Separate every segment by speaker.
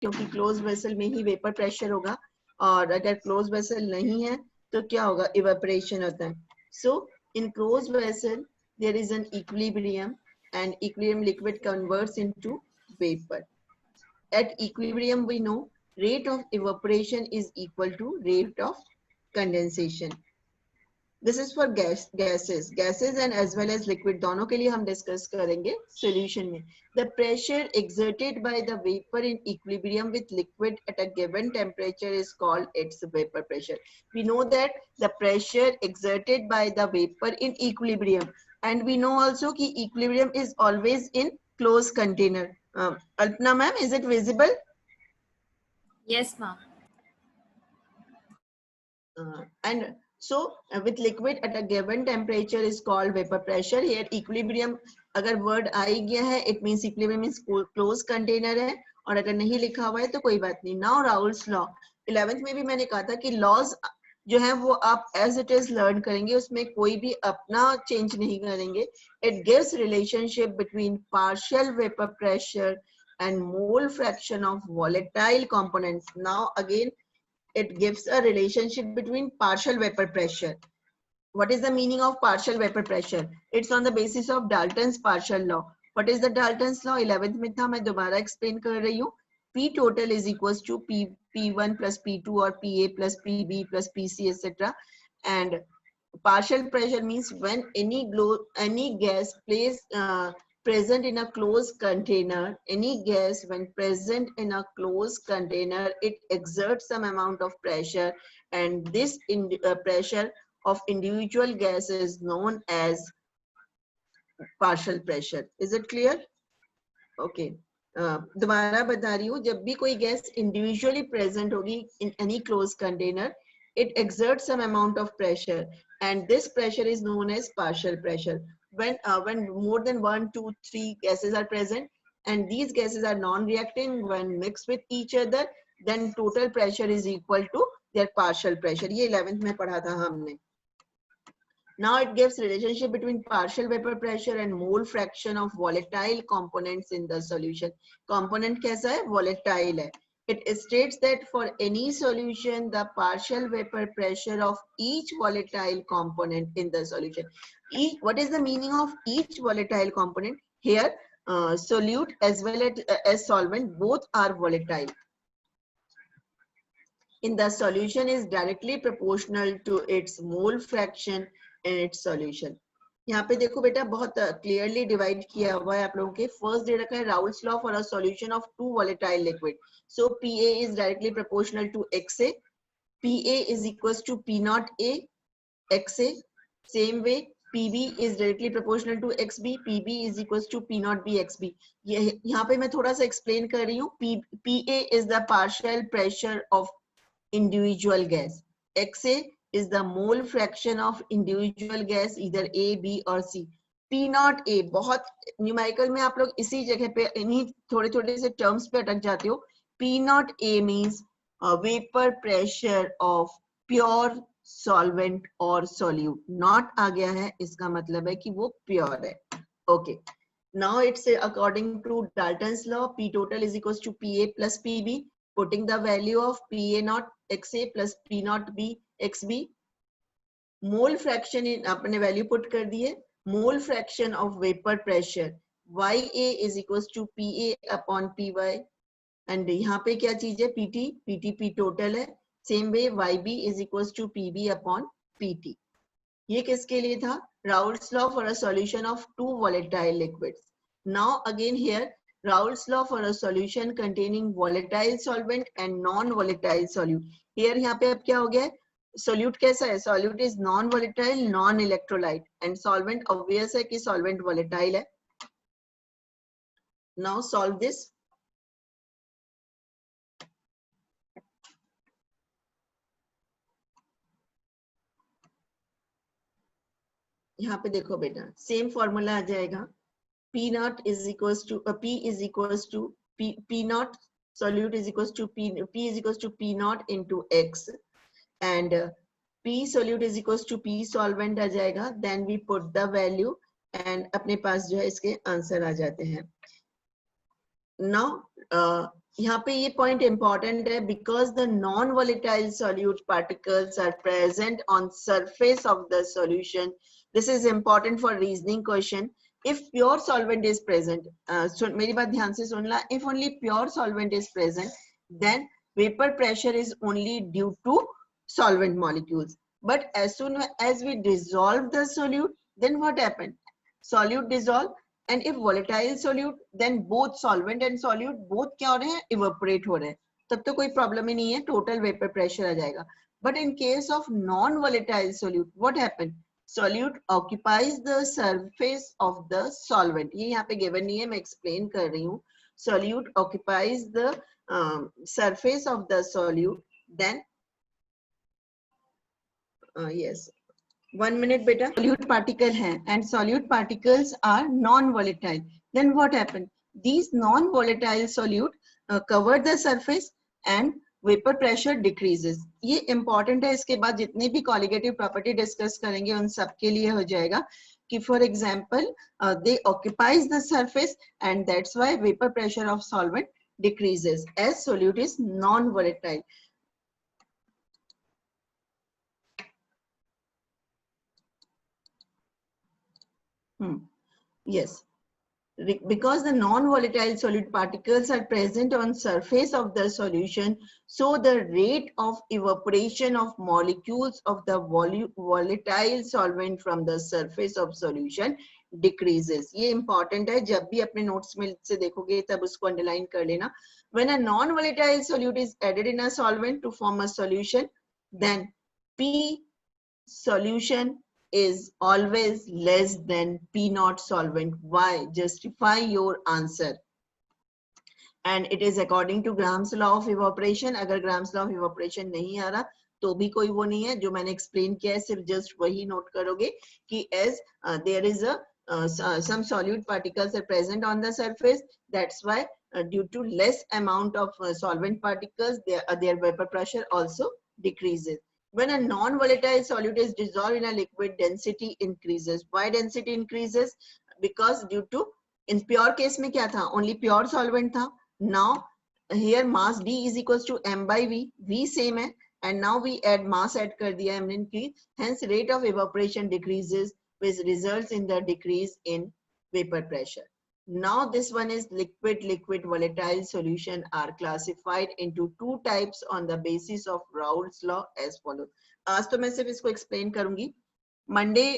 Speaker 1: क्योंकि close vessel में ही vapour pressure होगा, और अगर क्लोज वेसल नहीं है तो क्या होगा, इवेपोरेशन होता है. So in close vessel there is an equilibrium and equilibrium liquid converts into vapor. At equilibrium, we know rate of evaporation is equal to rate of condensation. This is for gases and as well as liquid, दोनों के लिए हम discuss करेंगे solution में. The pressure exerted by the vapor in equilibrium with liquid at a given temperature is called its vapor pressure. We know that the pressure exerted by the vapor in equilibrium, and we know also कि equilibrium is always in closed container. Alpna ma'am, is it visible?
Speaker 2: Yes, ma'am.
Speaker 1: And so with liquid at a given temperature is called vapor pressure. Here equilibrium अगर word आ ही गया है, it means equilibrium means closed container है, और अगर नहीं लिखा हुआ है तो कोई बात नहीं. Now Raoult's law, 11th में भी मैंने कहा था कि laws जो है वो आप as it is learn करेंगे, उसमें कोई भी अपना change नहीं करेंगे. It gives relationship between partial vapor pressure and mole fraction of volatile components. Now again it gives a relationship between partial vapor pressure. What is the meaning of partial vapor pressure? It's on the basis of Dalton's partial law. What is the Dalton's law? 11th में था, मैं दोबारा explain कर रही हूँ. P total is equals to P1 plus P2 or PA plus PB plus PC, etc. And partial pressure means when any gas present in a closed container, any gas when present in a closed container, it exerts some amount of pressure, and this pressure of individual gas is known as partial pressure. Is it clear? Okay. दोबारा बता रही हूँ, जब भी कोई gas individually present होगी in any closed container, it exerts some amount of pressure, and this pressure is known as partial pressure. When more than 1, 2, 3 gases are present and these gases are non-reacting, when mixed with each other, then total pressure is equal to their partial pressure. ये 11th में पढ़ा था हमने. Now it gives relationship between partial vapor pressure and mole fraction of volatile components in the solution. Component कैसा है? Volatile है. It states that for any solution, the partial vapor pressure of each volatile component in the solution. What is the meaning of each volatile component? Here, solute as well as solvent, both are volatile. In the solution is directly proportional to its mole fraction in its solution. यहाँ पे देखो बेटा, बहुत clearly divide किया हुआ है आप लोगों के. First दे रखा है Raoult's law for a solution of two volatile liquid. So PA is directly proportional to XA. PA is equals to P naught A XA. Same way PB is directly proportional to XB. PB is equals to P naught B XB. यहाँ पे मैं थोड़ा सा explain कर रही हूँ. PA is the partial pressure of individual gas. XA is the mole fraction of individual gas, either A, B or C. P naught A, बहुत numerical में आप लोग इसी जगह पे इन्हीं थोड़े थोड़े से टर्म्स पे अटक जाते हो. P naught A means vapor pressure of pure solvent or solute. Not आ गया है, इसका मतलब है कि वो pure है. Okay. Now it's according to Dalton's law, P total is equals to PA plus PB. Putting the value of PA naught XA plus P naught B XB. Mole fraction in अपने value put कर दिए. Mole fraction of vapor pressure YA is equals to PA upon PY. And यहाँ पे क्या चीज है? PT. PT P total है. Same way YB is equals to PB upon PT. ये किसके लिए था? Raoult's law for a solution of two volatile liquids. Now again here, Raoult's law for a solution containing volatile solvent and non-volatile solute. Here यहाँ पे अब क्या हो गया है? Solute कैसा है? Solute is non-volatile, non-electrolyte, and solvent obvious है कि solvent volatile है. Now solve this. यहाँ पे देखो बेटा, सेम फॉर्मूला आ जाएगा. P naught is equals to P is equals to P naught solute is equals to P is equals to P naught into X, and P solute is equals to P solvent आ जाएगा. Then we put the value and अपने पास जो है इसके answer आ जाते हैं. Now यहाँ पे ये पॉइंट इंपॉर्टेंट है, because the non volatile solute particles are present on surface of the solution. This is important for reasoning question. If pure solvent is present, मेरी बात ध्यान से सुनना, if only pure solvent is present, then vapor pressure is only due to solvent molecules. But as soon as we dissolve the solute, then what happened? Solute dissolve, and if volatile solute, then both solvent and solute both क्या हो रहे हैं, evaporate हो रहे हैं. तब तो कोई प्रॉब्लम ही नहीं है, टोटल वेपर प्रेशर आ जाएगा. But in case of non volatile solute, what happened? Solute occupies the surface of the solvent. ये यहाँ पे given नहीं है, मैं एक्सप्लेन कर रही हूँ. Solute occupies the surface of the solute, then yes, 1 minute beta. Solute particle hai, and solute particles are non-volatile. Then what happened? These non-volatile solute cover the surface and vapor pressure decreases. ये important है. इसके बाद जितने भी colligative property discuss करेंगे उन सब के लिए हो जाएगा कि for example they occupies the surface, and that's why vapor pressure of solvent decreases as solute is non-volatile. Yes, because the non-volatile solute particles are present on surface of the solution, so the rate of evaporation of molecules of the volatile solvent from the surface of solution decreases. ये important है, जब भी अपने notes में से देखोगे तब उसको underline कर लेना. When a non-volatile solute is added in a solvent to form a solution, then P solution is always less than P naught solvent. Why? Justify your answer. And it is according to Graham's law of evaporation. अगर Graham's law of evaporation नहीं आ रहा तो भी कोई वो नहीं है, जो मैंने explain किया है सिर्फ just वही note करोगे कि as there is a some solute particles are present on the surface, that's why due to less amount of solvent particles, their vapor pressure also decreases. When a non-volatile solute is dissolved in a liquid, density increases. Why density increases? Because due to, in pure case में क्या था? Only pure solvent था. Now here mass D is equals to m by V. V same है, and now we add mass add कर दिया हमने की. Hence rate of evaporation decreases, which results in the decrease in vapor pressure. Now this one is liquid volatile solution are classified into two types on the basis of Raoult's law as follows. आज तो मैं सिर्फ इसको explain करूंगी. Monday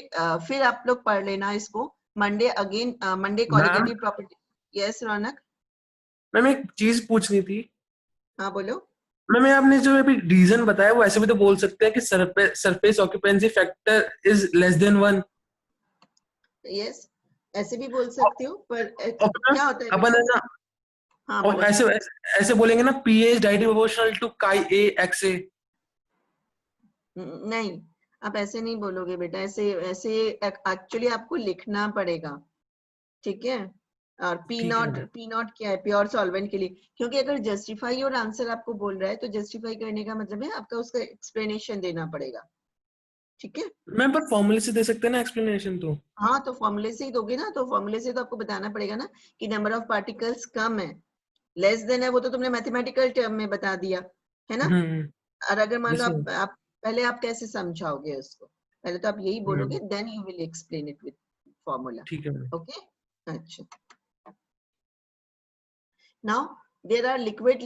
Speaker 1: फिर आप लोग पढ़ लेना इसको. Monday again Monday colligative property. Yes रौनक.
Speaker 3: मैम एक चीज पूछनी थी.
Speaker 1: हाँ बोलो.
Speaker 3: मैम आपने जो अभी रीजन बताया वो ऐसे भी तो बोल सकते हैं कि surface occupancy factor is less than 1.
Speaker 1: Yes. ऐसे भी बोल सकते हो, पर क्या होता है
Speaker 3: अपन है ना.
Speaker 1: हाँ
Speaker 3: और ऐसे बोलेंगे ना P is directly proportional to chi A x A.
Speaker 1: नहीं, आप ऐसे नहीं बोलोगे बेटा. ऐसे एक्चुअली आपको लिखना पड़ेगा, ठीक है. और P नॉट क्या है? प्योर सॉल्वेंट के लिए. क्योंकि अगर जस्टिफाई और आंसर आपको बोल रहा है तो जस्टिफाई करने का मतलब है आपका उसका एक्सप्लेनेशन देना पड़ेगा, ठीक है.
Speaker 3: मैम पर फॉर्मूले से दे सकते हैं ना एक्सप्लेनेशन तो.
Speaker 1: हाँ तो फॉर्मूले से ही दोगे ना, तो फॉर्मूले से तो आपको बताना पड़ेगा ना कि नंबर ऑफ पार्टिकल्स कम है, लेस देन है, वो तो तुमने मैथमेटिकल टर्म में बता दिया है ना. और अगर मान लो आप पहले आप कैसे समझाओगे उसको? पहले तो आप यही बोलोगे, then you will explain it with formula.
Speaker 3: ठीक है.
Speaker 1: ओके. अच्छा. Now there are liquid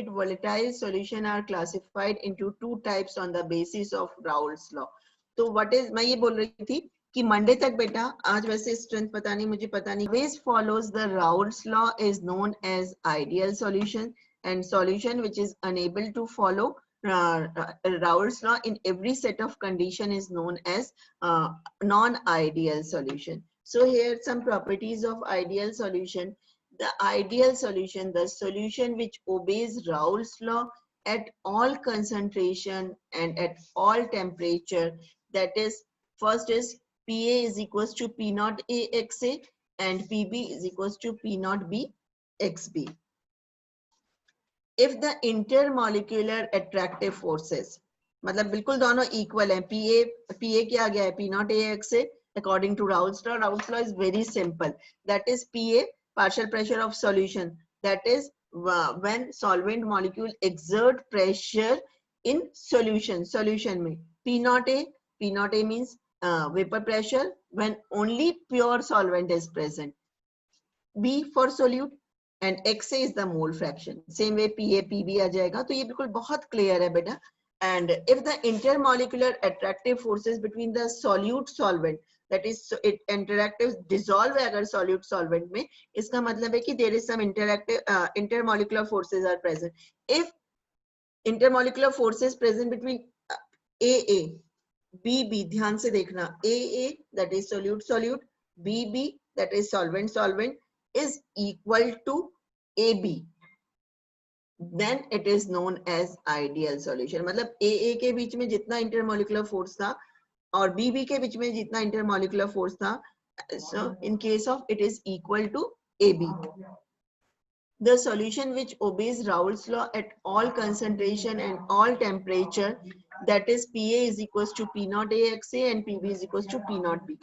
Speaker 1: volatile solution are classified into two types on the basis of Raoult's law. तो what is, मैं ये बोल रही थी कि मंडे तक बेटा, आज वैसे स्ट्रेंथ पता नहीं, मुझे पता नहीं. Always follows the Raoult's law is known as ideal solution, and solution which is unable to follow Raoult's law in every set of condition is known as non-ideal solution. So here some properties of ideal solution. The ideal solution, the solution which obeys Raoult's law at all concentration and at all temperature, that is, first is Pa is equals to P naught A XA and Pb is equals to P naught B XB. If the intermolecular attractive forces, मतलब बिल्कुल दोनों equal हैं, Pa क्या आ गया है? P naught A XA according to Raoult's law. Raoult's law is very simple. That is Pa partial pressure of solution, that is when solvent molecule exert pressure in solution में P naught A means vapor pressure when only pure solvent is present. B for solute and XA is the mole fraction. Same way PA PB आ जाएगा. तो ये बिल्कुल बहुत clear है बेटा. And if the intermolecular attractive forces between the solute solvent, that is it interactive dissolve है अगर solute solvent में, इसका मतलब है कि there is some intermolecular forces are present. If intermolecular forces present between AA, BB, ध्यान से देखना, AA that is solute, BB that is solvent is equal to AB, then it is known as ideal solution. मतलब AA के बीच में जितना intermolecular force था और BB के बीच में जितना intermolecular force था, so in case of it is equal to AB. The solution which obeys Raoult's law at all concentration and all temperature, that is PA is equals to P naught A XA and PB is equals to P naught B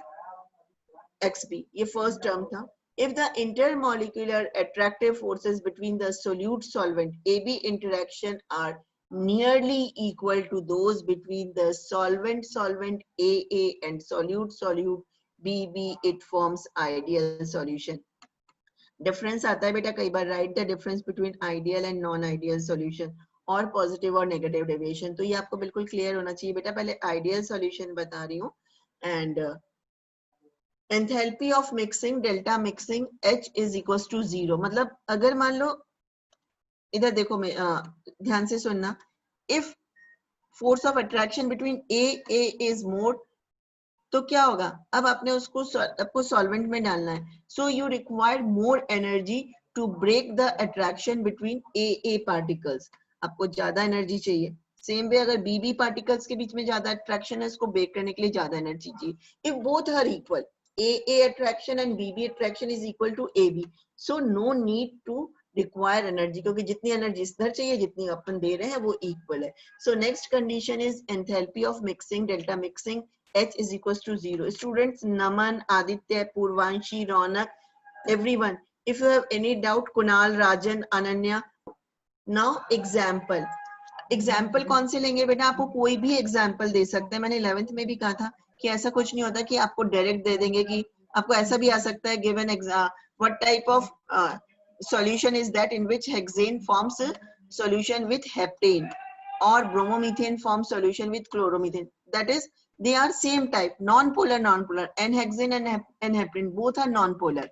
Speaker 1: XB. ये first term था. If the intermolecular attractive forces between the solute solvent AB interaction are nearly equal to those between the solvent AA and solute BB, it forms ideal solution. Difference आता है बेटा कई बार, write the difference between ideal and non-ideal solution और positive और negative deviation. तो ये आपको बिल्कुल clear होना चाहिए बेटा. पहले ideal solution बता रही हूँ. And enthalpy of mixing, delta mixing, H is equals to 0. मतलब अगर मान लो इधर देखो, मैं ध्यान से सुनना, if force of attraction between A is more, तो क्या होगा, अब आपने आपको सॉल्वेंट में डालना है, so you require more energy to break the attraction between AA particles. आपको ज्यादा एनर्जी चाहिए. सेम वे अगर BB पार्टिकल्स के बीच में ज्यादा अट्रैक्शन है, इसको ब्रेक करने के लिए ज्यादा एनर्जी चाहिए. If both are equal, AA attraction and BB attraction is equal to AB, so no need to require energy, क्योंकि जितनी एनर्जी इधर चाहिए जितनी अपन दे रहे हैं वो इक्वल है. So next condition is enthalpy of mixing, delta mixing, H is equals to 0. Students, Naman, Aditya, Purvanshi, Ronak, everyone, if you have any doubt, Kunal, Rajan, Ananya. Now example कौन से लेंगे बेटा, आपको कोई भी एग्जाम्पल दे सकते हैं. मैंने 11th में भी कहा था कि ऐसा कुछ नहीं होता कि आपको डायरेक्ट दे देंगे, कि आपको ऐसा भी आ सकता है given what type of solution is that in which hexane forms a solution with heptane or bromomethane forms solution with chloromethane. That is, they are same type, non-polar, and hexane and heptane both are non-polar.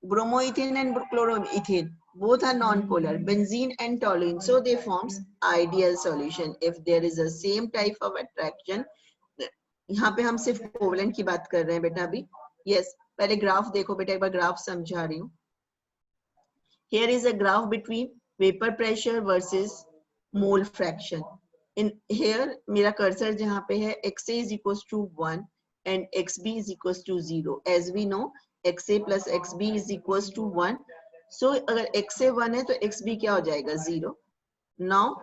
Speaker 1: Bromoethane and chloroethane both are non-polar. Benzene and toluene, so they forms ideal solution if there is a same type of attraction. यहाँ पे हम सिर्फ covalent की बात कर रहे हैं बेटा अभी. Yes, पहले ग्राफ देखो बेटा, एक बार ग्राफ समझा रही हूँ. Here is a graph between vapor pressure versus mole fraction. In here मेरा कर्सर जहाँ पे है, XA is equals to 1 and XB is equals to 0. As we know, XA plus XB is equals to 1. So अगर XA 1 है तो XB क्या हो जाएगा, 0. Now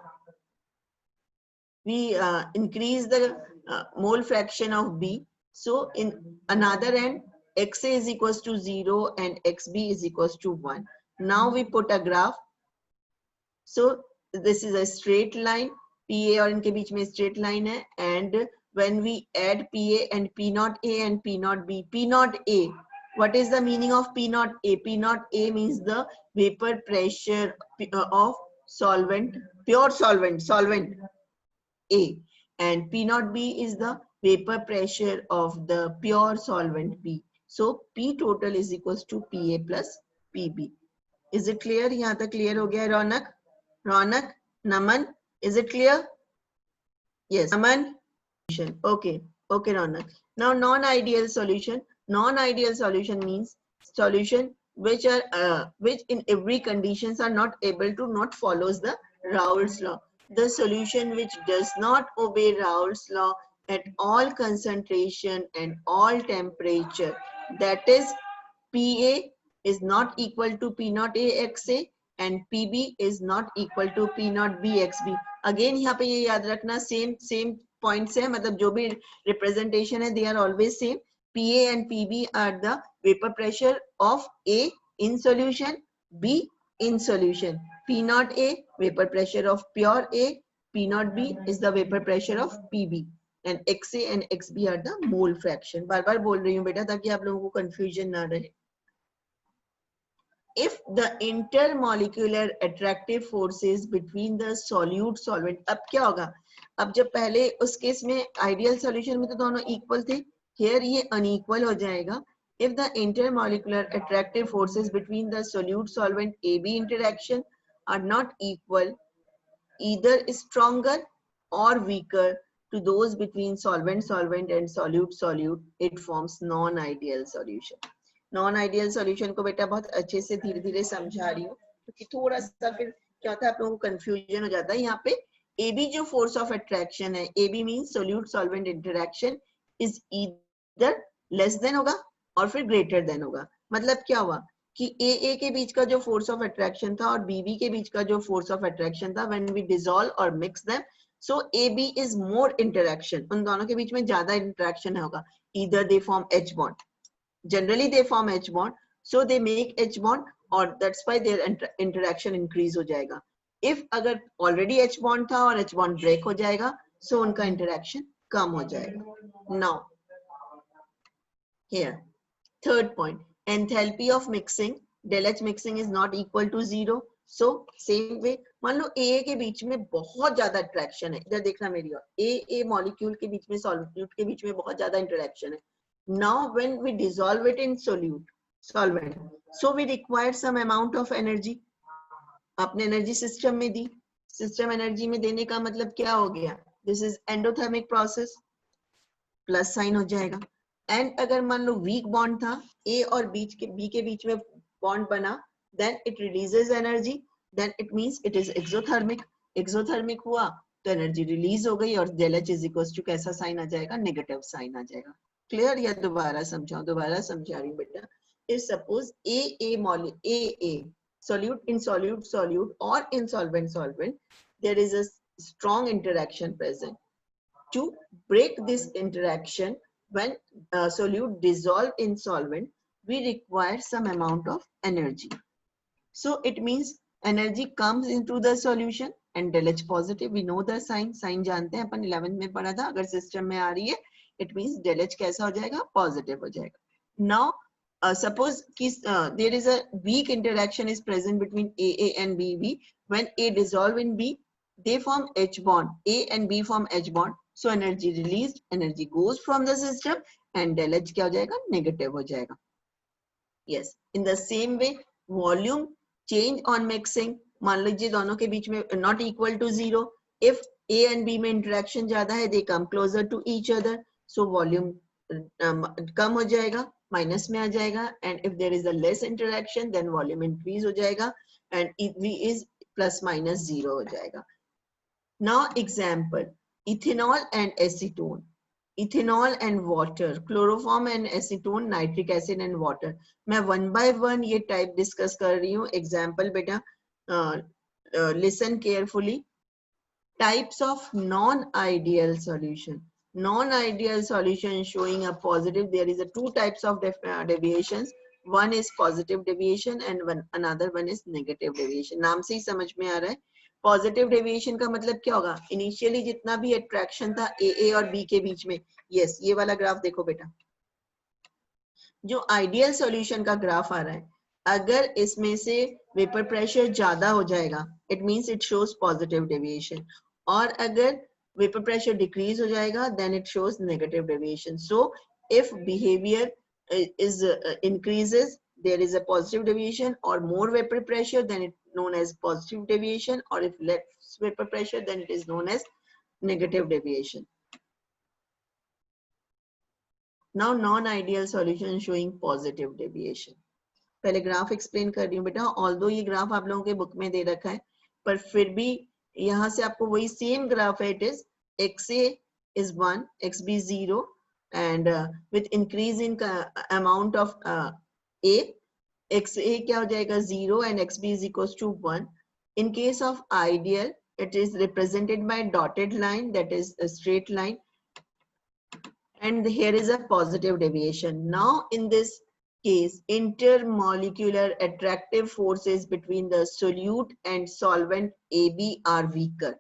Speaker 1: we increase the mole fraction of B. So in another end, XA is equals to 0 and XB is equals to 1. Now we put a graph. So this is a straight line. PA और इनके बीच में straight line है. And when we add PA and P naught A and P naught B, P naught A, what is the meaning of P naught A? P naught A means the vapor pressure of solvent, pure solvent A, and P naught B is the vapor pressure of the pure solvent B. So P total is equals to PA plus PB. Is it clear? यहाँ तक clear हो गया रौनक, Naman, is it clear? Yes, Naman. Okay, Raunak. Now non-ideal solution. Non-ideal solution means solution which in every conditions are not able to not follows the Raoult's law. The solution which does not obey Raoult's law at all concentration and all temperature, that is PA is not equal to P naught A XA and PB is not equal to P naught B XB. Again यहाँ पे ये याद रखना, same points है, मतलब जो भी representation है, they are always same. PA and PB are the vapor pressure of A in solution, B in solution. P naught A, vapor pressure of pure A, P naught B is the vapor pressure of PB, and XA and XB are the mole fraction. बार बार बोल रही हूँ बेटा ताकि आप लोगों को confusion ना रहे. If the intermolecular attractive forces between the solute solvent, अब क्या होगा? अब जब पहले उस केस में ideal solution में तो दोनों equal थे, here ये unequal हो जाएगा. If the intermolecular attractive forces between the solute solvent AB interaction are not equal, either stronger or weaker to those between solvent solvent and solute solute, it forms non-ideal solution. Non-ideal solution को बेटा बहुत अच्छे से धीरे धीरे समझा रही हूँ क्योंकि थोड़ा सा फिर क्या होता है आप लोगों को confusion हो जाता है. यहाँ पे AB जो force of attraction है, AB means solute solvent interaction is either less than होगा और फिर greater than होगा. मतलब क्या हुआ कि AA के बीच का जो force of attraction था और BB के बीच का जो force of attraction था, when we dissolve or mix them, so AB is more interaction. उन दोनों के बीच में ज्यादा interaction होगा. Either they form H bond. Generally they form H bond, so they make H bond, or that's why their interaction increase हो जाएगा. If अगर already H bond था और H bond break हो जाएगा, so उनका interaction कम हो जाएगा. Now, here, third point, enthalpy of mixing, del H mixing is not equal to 0. So same way, मान लो AA के बीच में बहुत ज्यादा attraction है. इधर देखना मेरी ओर. AA molecule के बीच में solute के बीच में बहुत ज्यादा interaction है. Now when we dissolve it in solute solvent, so we require some amount of energy. आपने energy system में दी. System energy में देने का मतलब क्या हो गया? This is endothermic process. Plus sign हो जाएगा. And अगर मान लो weak bond था, A और B के बीच में bond बना, then it releases energy. Then it means it is exothermic. Exothermic हुआ तो energy release हो गई और del H is equals to कैसा sign आ जाएगा? Negative sign आ जाएगा. Clear या दोबारा समझाओ? दोबारा समझा रही हूँ बेटा. If suppose AA solute in solute or in solvent, there is a strong interaction present. To break this interaction, when solute dissolve in solvent, we require some amount of energy. So it means energy comes into the solution and del H positive. We know the sign. Sign जानते हैं अपन 11th में पढ़ा था. अगर system में आ रही है, it means del H कैसा हो जाएगा? Positive हो जाएगा. Now suppose there is a weak interaction is present between AA and BB. When A dissolve in B, they form H bond. A and B form H bond. So energy released, energy goes from the system and del H क्या हो जाएगा? Negative हो जाएगा. Yes. In the same way, volume change on mixing. मान लीजिए दोनों के बीच में not equal to 0. If A and B में interaction ज्यादा है, they come closer to each other. So volume कम हो जाएगा, minus में आ जाएगा. And if there is a less interaction, then volume increase हो जाएगा. And V is plus minus 0 हो जाएगा. Now example, ethanol and acetone. Ethanol and water, chloroform and acetone, nitric acid and water. मैं one by one ये type discuss कर रही हूँ. Example बेटा, listen carefully. Types of non-ideal solution. Non-ideal solution showing a positive. There is a two types of deviations. One is positive deviation and another one is negative deviation. नाम से ही समझ में आ रहा है. पॉजिटिव डेविएशन का मतलब क्या होगा? इनिशियली जितना भी अट्रैक्शन था AA और B के बीच में, यस ये वाला ग्राफ देखो बेटा, जो आइडियल सॉल्यूशन का ग्राफ आ रहा है, अगर इसमें से वेपर प्रेशर ज्यादा हो जाएगा, it means it shows positive deviation, और अगर वेपर प्रेशर डिक्रीज हो जाएगा, then it shows negative deviation. So if behaviour is increases, there is a positive deviation, or more vapor pressure, then it known as positive deviation, or if less vapor pressure, then it is known as negative deviation. Now non-ideal solution showing positive deviation. पहले graph explain कर रही हूँ बेटा. Although ये graph आप लोगों के book में दे रखा है, पर फिर भी यहाँ से आपको वही सेम ग्राफ है. It is XA is 1, XB 0, and with increase in amount of A, XA क्या हो जाएगा? 0 and XB is equals to 1. In case of ideal, it is represented by dotted line, that is a straight line, and here is a positive deviation. Now in this case, intermolecular attractive forces between the solute and solvent AB are weaker.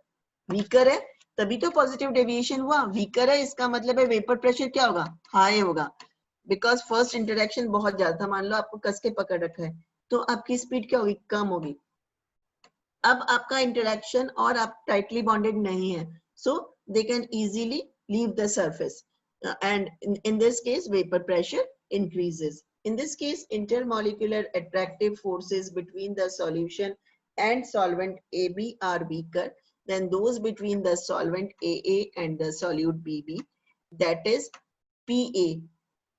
Speaker 1: Weaker है तभी तो positive deviation हुआ. Weaker है इसका मतलब है vapour pressure क्या होगा, हाई होगा, बिकॉज फर्स्ट इंटरेक्शन बहुत ज्यादा था. मान लो आपको कस के पकड़ रखा है तो आपकी स्पीड क्या होगी, कम होगी. अब आपका इंटरेक्शन और आप टाइटली बॉन्डेड नहीं है, so they can easily leave the surface and in this case vapor pressure increases. In this case intermolecular attractive forces between the solution and solvent AB are weaker than those between the solvent AA and the solute BB. That is, PA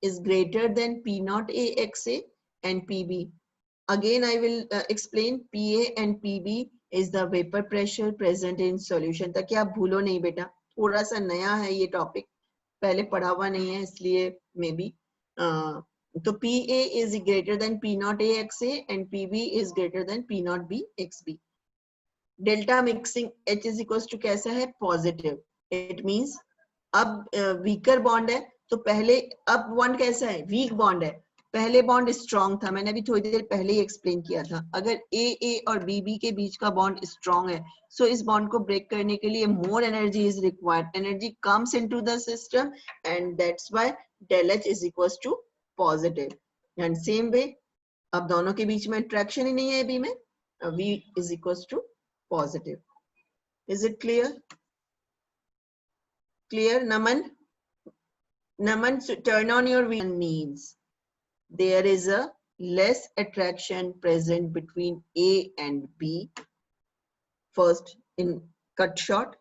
Speaker 1: is greater than P0 AXA and PB. Again I will explain. PA and PB is the vapor pressure present in solution. ताकि आप भूलो नहीं बेटा, थोड़ा सा नया है ये टॉपिक, पहले पढ़ा हुआ नहीं है इसलिए मे बी. तो PA is greater than P0 AXA and PB is greater than P0 BXB. Delta mixing H is equals to कैसा है, पॉजिटिव. इट मींस अब वीकर बॉन्ड है तो पहले, अब बॉन्ड कैसा है, वीक बॉन्ड है. पहले बॉन्ड स्ट्रॉन्ग था, मैंने अभी थोड़ी देर पहले ही एक्सप्लेन किया था. अगर AA और BB के बीच का बॉन्ड स्ट्रॉन्ग है, सो इस बॉन्ड को ब्रेक करने के लिए more energy is required. Energy comes into the system and that's why del H is equals to positive. And same way अब दोनों के बीच में अट्रैक्शन ही नहीं है B में, V is equals to positive. Is it clear? Clear, Naman? Naman, turn on your video. Means there is a less attraction present between A and B. First, in cut short,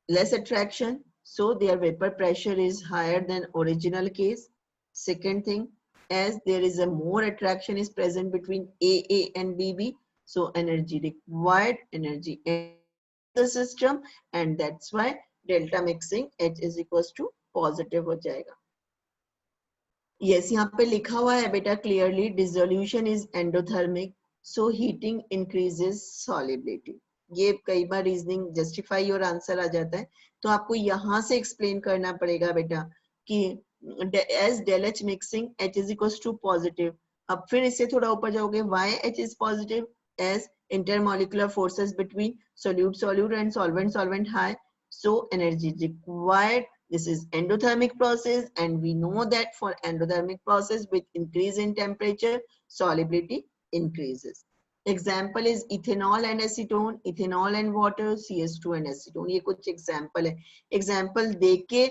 Speaker 1: less attraction, so their vapor pressure is higher than original case. Second thing, as there is a more attraction is present between AA and BB, so energy required, energy in the system, and that's why delta mixing H is equals to positive हो जाएगा. Yes, यहाँ पे लिखा हुआ है बेटा clearly, dissolution is endothermic, so heating increases solubility. ये कई बार रीजनिंग जस्टिफाई और आंसर आ जाता है, तो आपको यहाँ से एक्सप्लेन करना पड़ेगा बेटा कि as del H mixing H is equals to positive. अब फिर इससे थोड़ा ऊपर जाओगे, why H is positive, as intermolecular forces between solute and solvent high, so energy required. This is endothermic process, and we know that for endothermic process with increase in temperature, solubility increases. Example is ethanol and acetone, ethanol and water, CS2 and acetone. ये कुछ example है. Example देख के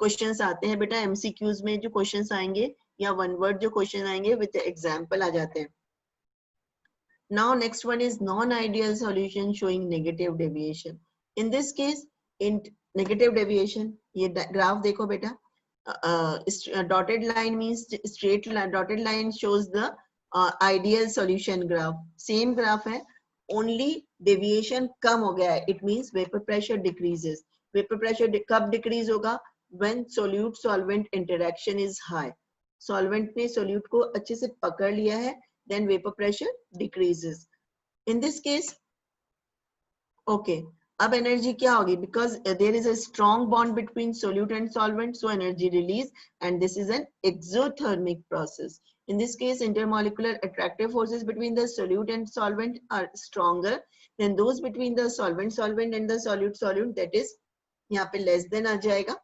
Speaker 1: questions आते हैं बेटा MCQs में, जो questions आएंगे या one word जो question आएंगे with the example आ जाते हैं. Now next one is non-ideal solution showing negative deviation. In this case, in negative deviation, ये graph देखो बेटा, dotted line means straight line, dotted line shows the ideal solution graph. Same graph है, only deviation कम हो गया है. It means vapor pressure decreases. Vapor pressure कब decrease होगा? When solute solvent interaction is high. Solvent ने solute को अच्छे से पकड़ लिया है, then vapor pressure decreases. In this case, okay, अब energy क्या होगी? Because there is a strong bond between solute and solvent, so energy release, and this is an exothermic process. In this case, intermolecular attractive forces between the solute and solvent are stronger than those between the solvent and the solute. That is, यहाँ पे less than आ जाएगा.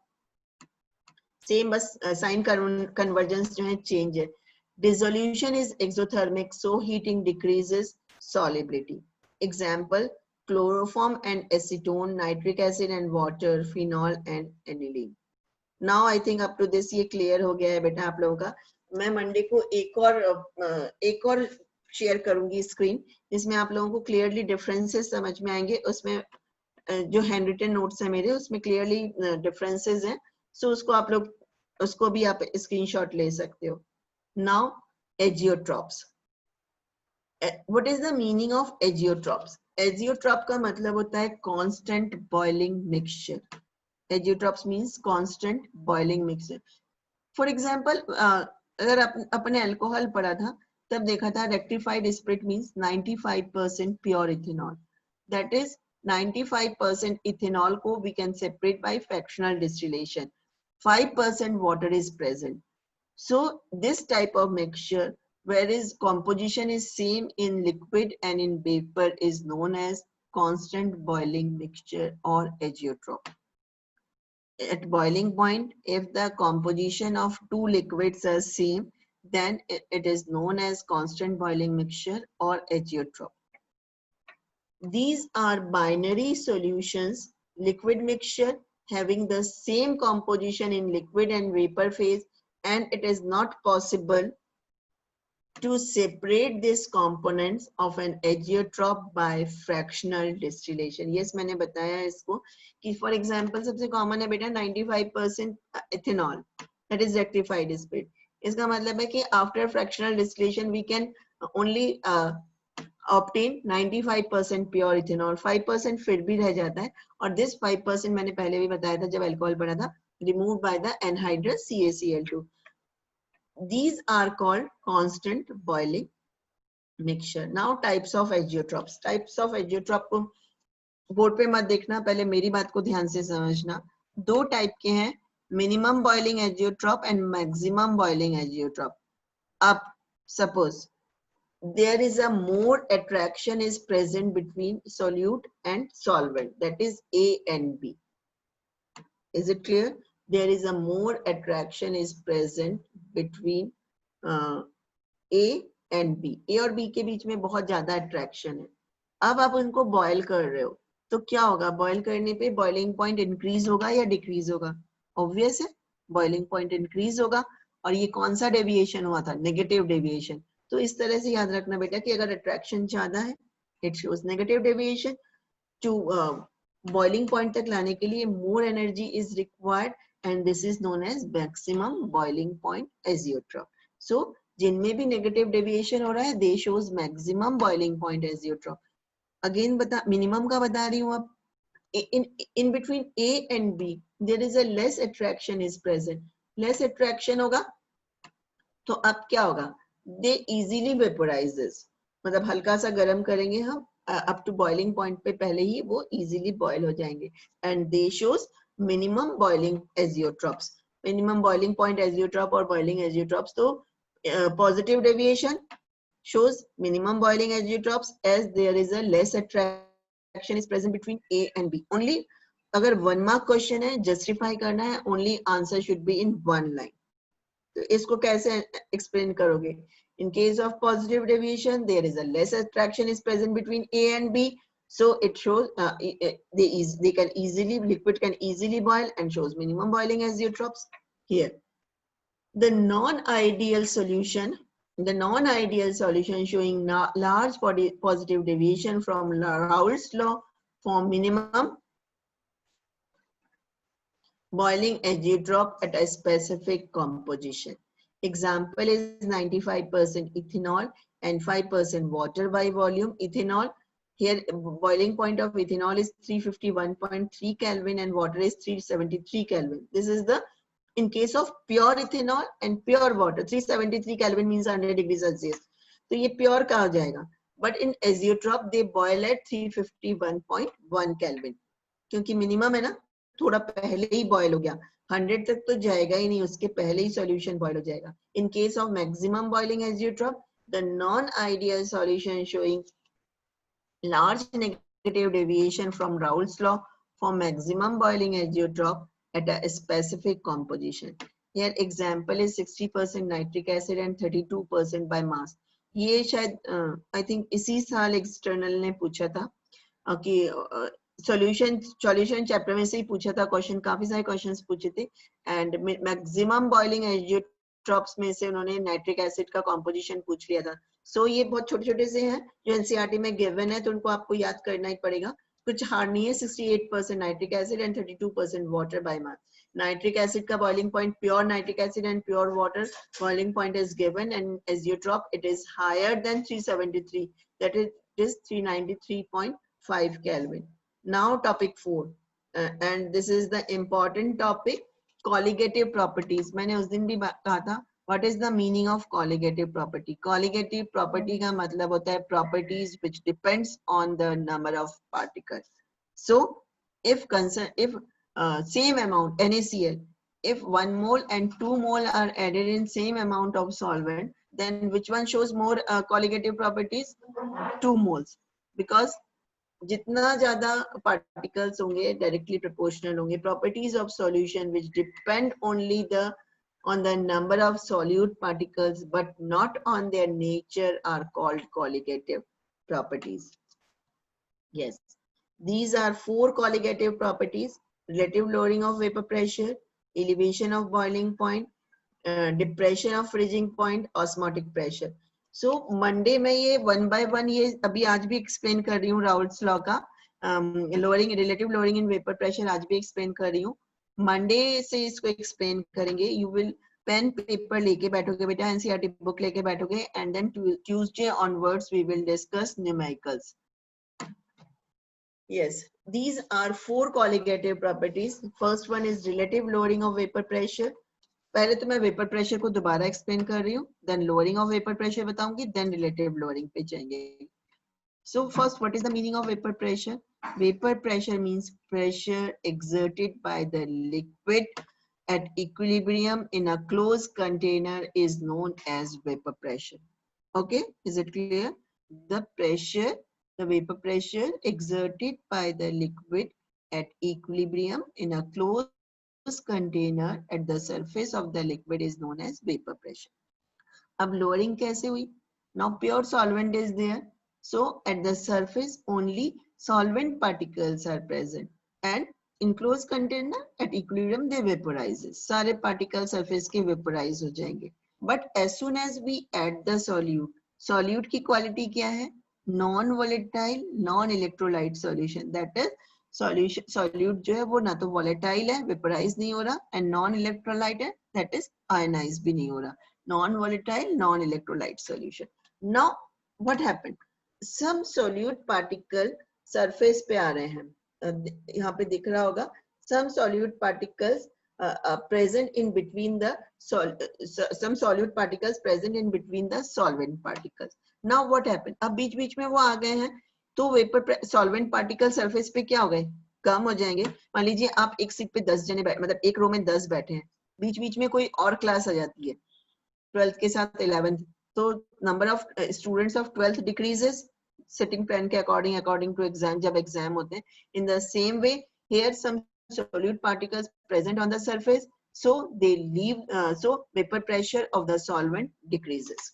Speaker 1: Same बस sign convergence जो है change है. Dissolution is exothermic, so heating decreases solubility. Example, chloroform and acetone, nitric acid and water, phenol and aniline. Now I think up to this ये clear हो गया है बेटा आप लोगों का. मैं मंडे को एक और शेयर करूंगी स्क्रीन, जिसमें आप लोगों को क्लियरली डिफरेंसेस समझ में आएंगे. उसमें जो हैंड रिटन नोट्स है मेरे, उसमें क्लियरली डिफरेंसेस हैं, सो उसको आप लोग, उसको भी आप स्क्रीनशॉट ले सकते हो. Now, azeotrophs. What is the meaning of azeotrophs? Azeotrope का मतलब होता है constant boiling mixture. Azeotrophs means constant boiling mixture. For example, अगर अपने अल्कोहल पढ़ा था तब देखा था rectified spirit means 95% pure ethanol. That is 95% ethanol को we can separate by fractional distillation. 5% water is present. So this type of mixture, whereas composition is same in liquid and in vapor, is known as constant boiling mixture or azeotrope. At boiling point, if the composition of two liquids are same, then it is known as constant boiling mixture or azeotrope. These are binary solutions, liquid mixture having the same composition in liquid and vapor phase, and it is not possible to separate these components of an azeotrope by fractional distillation. Yes, मैंने बताया इसको कि for example सबसे common है बेटा 95% ethanol, that is rectified spirit. इसका मतलब है कि after fractional distillation we can only obtain 95% pure ethanol, 5% फिर भी रह जाता है, और this 5% मैंने पहले भी बताया था जब अल्कोहल पढ़ा था, removed by the anhydrous CaCl2. These are called constant boiling mixture. Now types of azeotropes. Types of azeotrope को बोर्ड पे मत देखना, पहले मेरी बात को ध्यान से समझना. दो टाइप के हैं, minimum boiling azeotrope and maximum boiling azeotrope. अब suppose there is a more attraction is present between solute and solvent, that is A and B. Is it clear? There is a more attraction is present between A and B. A और B के बीच में बहुत ज्यादा attraction है. अब आप उनको boil कर रहे हो तो क्या होगा? बॉयल करने पे बॉइलिंग पॉइंट इंक्रीज होगा या डिक्रीज होगा? ऑब्वियस है, बॉइलिंग पॉइंट इंक्रीज होगा. और ये कौन सा डेविएशन हुआ था? Negative deviation. तो इस तरह से याद रखना बेटा कि अगर अट्रैक्शन ज्यादा है, it shows negative deviation. To boiling point तक लाने के लिए more energy is required, and this is known as maximum boiling point azeotrope. So जिनमें भी नेगेटिव डेविएशन हो रहा है, they shows maximum boiling point azeotrope. Again बता, मिनिमम का बता रही हूँ. अब in between A and B there is a less attraction is present. less attraction होगा तो अब क्या होगा? they easily vaporizes, मतलब हल्का सा गर्म करेंगे हम up to boiling point पे पहले ही वो easily boil हो जाएंगे, and they shows minimum boiling azeotropes. minimum boiling point azeotrope और boiling azeotropes, तो positive deviation shows minimum boiling azeotropes as there is a less attraction is present between A and B. Only अगर 1 mark question है, justify करना है, only answer should be in 1 line. तो इसको कैसे explain करोगे? In case of positive deviation, there is a less attraction is present between A and B, so it shows they can easily, liquid can easily boil and shows minimum boiling azeotropes here. The non-ideal solution showing large positive deviation from Raoult's law for minimum boiling azeotrope at a specific composition. Example is 95% ethanol and 5% water by volume. Ethanol, here boiling point of ethanol is 351.3 Kelvin and water is 373 Kelvin. This is the in case of pure ethanol and pure water. 373 Kelvin means 100 degrees Celsius. तो ये pure कहा जाएगा. But in azeotrope they boil at 351.1 Kelvin. क्योंकि minimum है ना, थोड़ा पहले ही boil हो गया. 100 तक तो जाएगा ही नहीं, उसके पहले ही solution boil हो जाएगा. In case of maximum boiling azeotrope, the non-ideal solution showing large negative deviation from Raoult's law for maximum boiling azeotrope at a specific composition. Here example is 60% nitric acid and 32% by mass. ये शायद I think इसी साल external ने पूछा था कि solution chapter में से ही पूछा था क्वेश्चन, काफी सारे क्वेश्चंस पूछे थे, and maximum boiling azeotropes में से उन्होंने नाइट्रिक एसिड का कॉम्पोजिशन पूछ लिया था. सो ये बहुत छोटे छोटे से हैं जो एनसीईआरटी में गिवन है, तो उनको आपको याद करना ही पड़ेगा, कुछ हार्ड नहीं है. 68% nitric acid and 32% water by mass. Nitric acid का boiling point, pure nitric acid and pure water boiling point is given, and azeotrope it is higher than 373, that is 393.5 kelvin. Now topic 4, and this is the important topic, colligative properties. मैंने उस दिन भी कहा था, what is the meaning of colligative property? Colligative property का मतलब होता है properties which depends on the number of particles. So if same amount NaCl if 1 mole and 2 mole are added in same amount of solvent, then which one shows more colligative properties? 2 moles, because जितना ज्यादा particles होंगे directly proportional होंगे. Properties of solution which depend only on the number of solute particles but not on their nature are called colligative properties. Yes, these are 4 colligative properties: relative lowering of vapor pressure, elevation of boiling point, depression of freezing point, osmotic pressure. So Monday में ये 1 by 1 ये अभी आज भी explain कर रही हूँ Raoult's law का. relative lowering in vapor pressure आज भी explain कर रही हूँ. Monday से इसको explain करेंगे. You will pen paper लेके बैठोगे बेटा, NCERT book लेके बैठोगे, and then Tuesday onwards we will discuss numericals. Yes, these are 4 colligative properties. First one is relative lowering of vapor pressure. पहले तो मैं वेपर प्रेशर को दोबारा एक्सप्लेन कर रही हूँ, then lowering of vapour pressure बताऊंगी, देन रिलेटिव लोअरिंग पे जाएंगे. So first, what is the meaning of vapour pressure? Vapour pressure means pressure exerted by the liquid at equilibrium in a closed container is known as vapor pressure. Okay, is it clear? The vapor pressure exerted by the liquid at equilibrium in a closed container at the surface of the liquid is known as vapor pressure. अब lowering कैसे हुई? Now pure solvent is there, so at the surface only solvent particles are present, and in closed container at equilibrium they vaporizes. सारे particles surface के vaporize हो जाएंगे. But as soon as we add the solute की quality क्या है? Non volatile, non electrolyte solution. That is solute जो है वो ना तो volatile है, vaporize नहीं हो रहा, and non electrolyte है, that is ionized भी नहीं हो रहा. Non volatile, non electrolyte solution. Now what happened? Some solute particle surface पे आ रहे हैं. यहाँ पे दिख रहा होगा. Some solute particles present in between the some solute particles present in between the solvent particles. Now what happened? अब बीच बीच में वो आ गए हैं, तो वेपर सॉल्वेंट पार्टिकल सरफेस पे क्या हो गए? कम हो जाएंगे. मान लीजिए आप एक सीट पे 10 जने बैठे, मतलब एक रो में 10 बैठे हैं, बीच बीच में कोई और क्लास आ जाती है 12th के साथ 11th, तो number of students of 12th decreases sitting plan के अकॉर्डिंग टू एग्जाम, जब एग्जाम होते हैं. In the same way here some solute particles present on the surface, so they leave, so vapor pressure of the solvent decreases.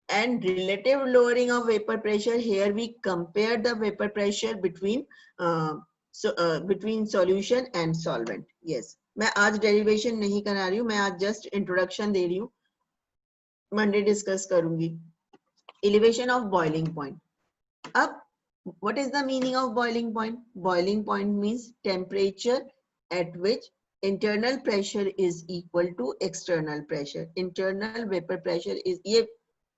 Speaker 1: And relative lowering of vapor pressure, here we compare the vapor pressure between between solution and solvent. Yes, मैं आज derivation नहीं करा रही हूँ, मैं आज just introduction दे रही हूँ. Monday discuss करूंगी. Elevation of boiling point. अब what is the meaning of boiling point? Boiling point means temperature at which internal pressure is equal to external pressure. Internal vapor pressure is, ये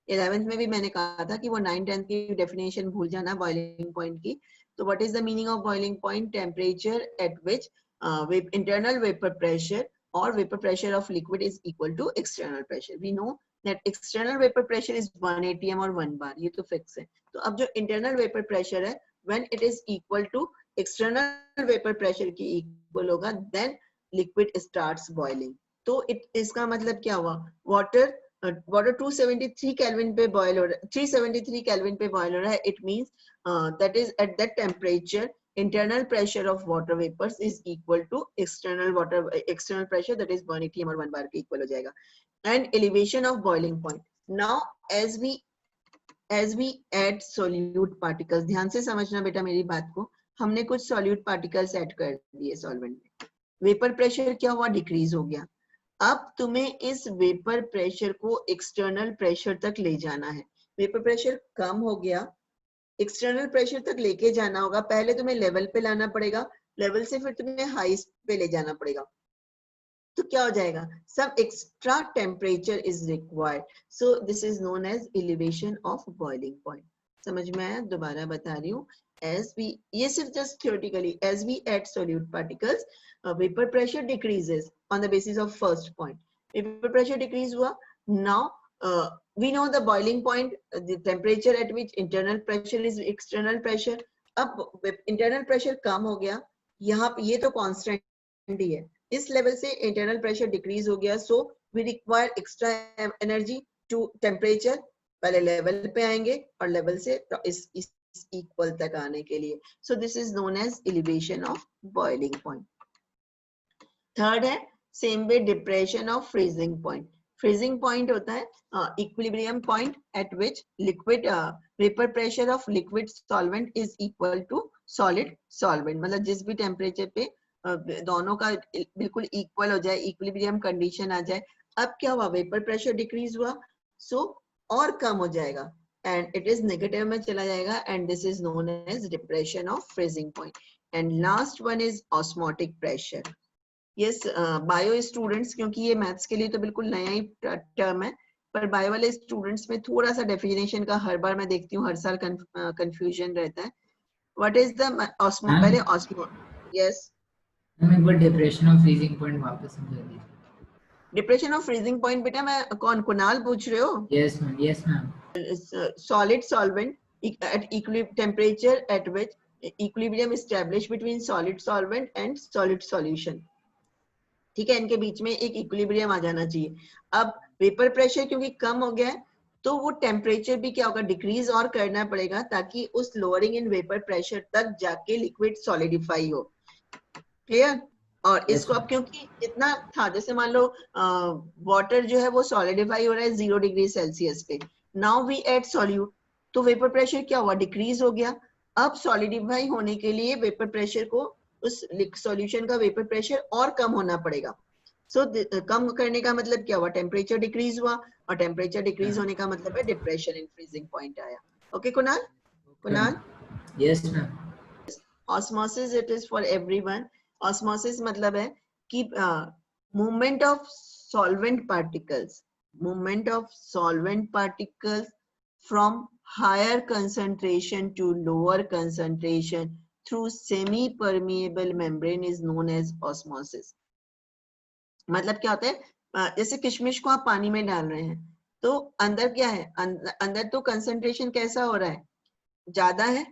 Speaker 1: 11th में भी मैंने कहा था कि वो 9th-10th की definition भूल जाना boiling point की. So what is the meaning of boiling point? Temperature at which internal vapor pressure or vapor pressure of liquid is equal to external pressure. We know that external vapor pressure is 1 atm or 1 bar, ये तो fix है. तो अब जो internal vapor pressure है, when it is equal to external vapor pressure की equal होगा, then liquid starts boiling. तो इसका मतलब क्या हुआ? Water 273 Kelvin पे boil हो रहा है, 373 Kelvin पे boil हो रहा है. It means that is at that temperature internal pressure of water vapors is equal to external pressure, that is 1 atm or 1 bar के equal हो जाएगा. And elevation of boiling point. Now as we add solute particles, ध्यान से समझना बेटा मेरी बात को, हमने कुछ solute particles add कर दिए solvent में, वेपर प्रेशर क्या हुआ? डिक्रीज हो गया. अब तुम्हें इस वेपर प्रेशर को एक्सटर्नल प्रेशर तक ले जाना है. वेपर प्रेशर कम हो गया, एक्सटर्नल प्रेशर तक लेके जाना होगा. पहले तुम्हें लेवल पे लाना पड़ेगा, लेवल से फिर तुम्हें हाई पे ले जाना पड़ेगा. तो क्या हो जाएगा? Some extra temperature is required. So this is known as elevation of boiling point. समझ में आया? दोबारा बता रही हूँ. As we, ये सिर्फ just theoretically, as we add solute particles, vapor pressure decreases on the basis of first point. Vapor pressure decrease हुआ. Now we know the boiling point, the temperature at which internal pressure is external pressure. अब internal pressure कम हो गया, यहाँ ये तो constant ही है. इस level से इंटरनल प्रेशर डिक्रीज हो गया, so we require extra energy to temperature, पहले लेवल पे आएंगे और लेवल से इस इक्वल तक आने के लिए, so this is known as elevation of boiling point. Third है same way depression of freezing point. Freezing point होता है equilibrium point at which liquid vapour pressure of liquid solvent is equal to solid solvent, मतलब जिस भी temperature पे दोनों का बिल्कुल इक्वल हो जाए, इक्विलिब्रियम कंडीशन आ जाए। अब क्या हुआ, वेपर प्रेशर डिक्रीज हुआ, सो और कम हो जाएगा एंड इट इज नेगेटिव में चला जाएगा and this is known as depression of freezing point. And last one is osmotic pressure. Yes, bio students, क्योंकि ये मैथ्स के लिए तो बिल्कुल नया ही टर्म है, पर बायो वाले स्टूडेंट्स में थोड़ा सा डेफिनेशन का हर बार मैं देखती हूँ हर साल कंफ्यूजन रहता है। व्हाट इज द ऑस्मो, पहले ऑस्मो, यस
Speaker 4: मैम एक बार डिप्रेशन ऑफ फ्रीजिंग पॉइंट वापस समझा दीजिए।
Speaker 1: डिप्रेशन ऑफ फ्रीजिंग पॉइंट बेटा मैं कौन, कुणाल पूछ रहे हो?
Speaker 4: Yes ma'am, yes ma'am.
Speaker 1: solid solvent at temperature at which equilibrium established between solid solvent and solid solution, ठीक है, इनके बीच में एक इक्विलिब्रियम आ जाना चाहिए। अब वेपर प्रेशर क्योंकि कम हो गया है तो वो टेम्परेचर भी क्या होगा, डिक्रीज और करना पड़ेगा ताकि उस लोअरिंग इन वेपर प्रेशर तक जाके लिक्विड सॉलिडिफाई हो। क्लियर? और इसको अब क्योंकि इतना था, जैसे मान लो वाटर जो है वो सॉलिडिफाई हो रहा है 0 डिग्री सेल्सियस पे, नाउ वी एड सॉल्यूट, तो वेपर प्रेशर क्या हुआ, डिक्रीज हो गया। अब सॉलिडिफाई होने के लिए वेपर प्रेशर को, उस सॉल्यूशन का वेपर प्रेशर और कम होना पड़ेगा। सो कम करने का मतलब क्या हुआ, टेम्परेचर डिक्रीज हुआ, और टेम्परेचर डिक्रीज होने का मतलब है डिप्रेशन इन फ्रीजिंग पॉइंट आया। Okay Kunal? Kunal?
Speaker 4: Yes ma'am.
Speaker 1: Osmosis it is for everyone. Osmosis मतलब है कि movement of solvent particles, movement of solvent particles from higher concentration to lower concentration through semi-permeable membrane is known as osmosis। मतलब क्या होता है, जैसे किशमिश को आप पानी में डाल रहे हैं तो अंदर क्या है, अंदर तो कंसंट्रेशन कैसा हो रहा है, ज्यादा है,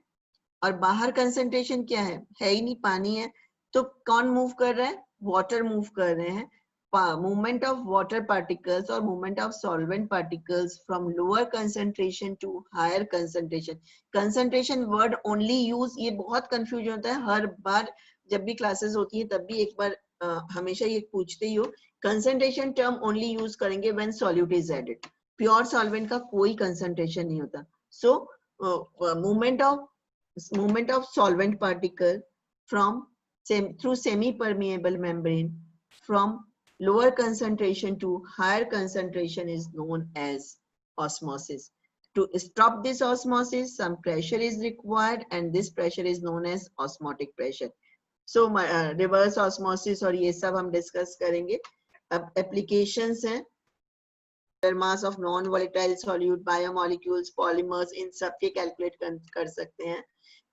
Speaker 1: और बाहर कंसंट्रेशन क्या है ही नहीं, पानी है। तो कौन मूव कर रहा है, वाटर मूव कर रहे हैं। movement of water particles or movement of solvent particles from lower concentration to higher concentration। concentration word only use, ये बहुत confusion होता है हर बार जब भी classes होती है, तब भी एक बार हमेशा ये पूछते ही हो, concentration term only use करेंगे when solute is added, pure solvent का कोई concentration नहीं होता। so movement of solvent particle from through semi permeable membrane from lower concentration to higher concentration is known as osmosis। To stop this osmosis, some pressure is required and this pressure is known as osmotic pressure। so reverse osmosis और ये सब हम discuss करेंगे। अब applications हैं, mass of non volatile solute, biomolecules, polymers, इन सब के calculate कर सकते हैं।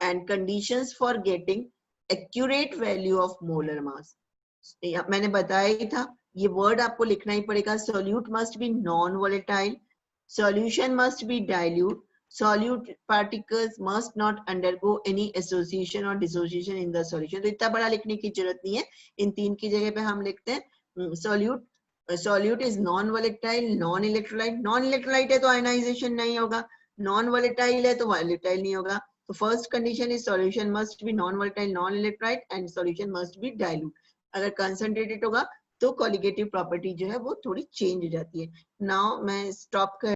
Speaker 1: and conditions for getting accurate value of molar mass, मैंने बताया ही था, ये वर्ड आपको लिखना ही पड़ेगा। Solute must be non volatile, solution must be dilute, solute particles must not undergo any association or dissociation in the solution। तो इतना बड़ा लिखने की जरूरत नहीं है, इन तीन की जगह पे हम लिखते हैं solute is non volatile, non electrolyte, non electrolyte है तो आयनाइजेशन नहीं होगा, non volatile है तो volatile नहीं होगा। तो first condition is solution must be non volatile, non electrolyte and solution must be dilute. अगर कंसंट्रेटेड होगा तो कॉलिगेटिव प्रॉपर्टी जो है वो थोड़ी चेंज हो जाती है। नाउ मैं स्टॉप कर